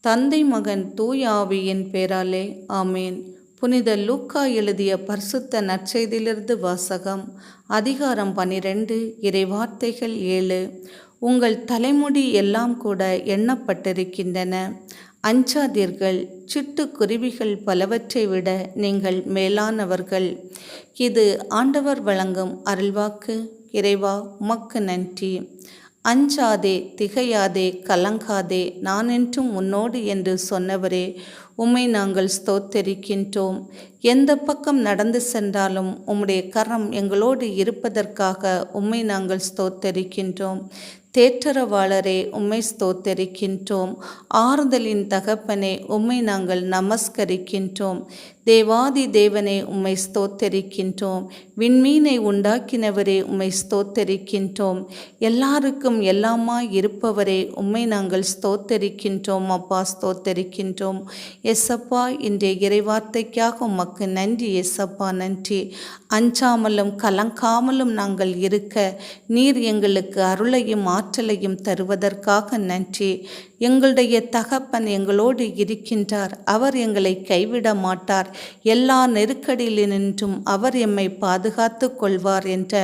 தந்தை மகன் தூய ஆவியின் பேராலே ஆமேன். புனித லூக்கா எழுதிய பரிசுத்த நற்செய்தியிலிருந்து வாசகம். அதிகாரம் 12, இறைவார்த்தைகள் 7. உங்கள் தலைமுடி எல்லாம் கூட எண்ணப்பட்டிருக்கின்றன. அஞ்சாதீர்கள், சிட்டுக்குருவிகள் பலவற்றை விட நீங்கள் மேலானவர்கள். இது ஆண்டவர் வழங்கும் அருள்வாக்கு. இறைவா, உமக்கு நன்றி. அஞ்சாதே, திகையாதே, கலங்காதே, நான் என்றும் உன்னோடு என்று சொன்னவரே, உம்மை நாங்கள் ஸ்தோத்தரிக்கின்றோம். எந்த பக்கம் நடந்து சென்றாலும் உம்முடைய கரம் எங்களோடு இருப்பதற்காக உம்மை நாங்கள் ஸ்தோத்தரிக்கின்றோம். தேற்றரவாளரே, உம்மை ஸ்தோத்தரிக்கின்றோம். ஆறுதலின் தகப்பனே, உம்மை நாங்கள் நமஸ்கரிக்கின்றோம். தேவாதி தேவனே, உம்மை ஸ்தோத்தரிக்கின்றோம். விண்மீனை உண்டாக்கினவரே, உம்மை ஸ்தோத்தரிக்கின்றோம். எல்லாருக்கும் எல்லாமாய் இருப்பவரே, உம்மை நாங்கள் ஸ்தோத்தரிக்கின்றோம். அப்பா, ஸ்தோத்தரிக்கின்றோம். எசப்பா, இன்றைய இறைவார்த்தைக்காக உமக்கு நன்றி. எசப்பா, நன்றி. அஞ்சாமலும் கலங்காமலும் நாங்கள் இருக்க நீர் எங்களுக்கு அருளையும் ஆற்றலையும் தருவதற்காக நன்றி. எங்களுடைய தகப்பன் எங்களோடு இருக்கின்றார். அவர் எங்களை கைவிட மாட்டார். எல்லா நெருக்கடியினின்றும் அவர் எம்மை பாதுகாத்து கொள்வார் என்ற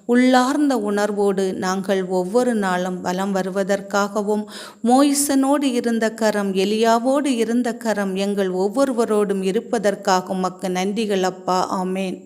உள்ளார்ந்த உணர்வோடு நாங்கள் ஒவ்வொரு நாளும் வலம் வருவதற்காகவும், மோயிசனோடு இருந்த கரம், எலியாவோடு இருந்த கரம் எங்கள் ஒவ்வொருவரோடும் இருப்பதற்காக உமக்கு நன்றிகள் அப்பா. ஆமேன்.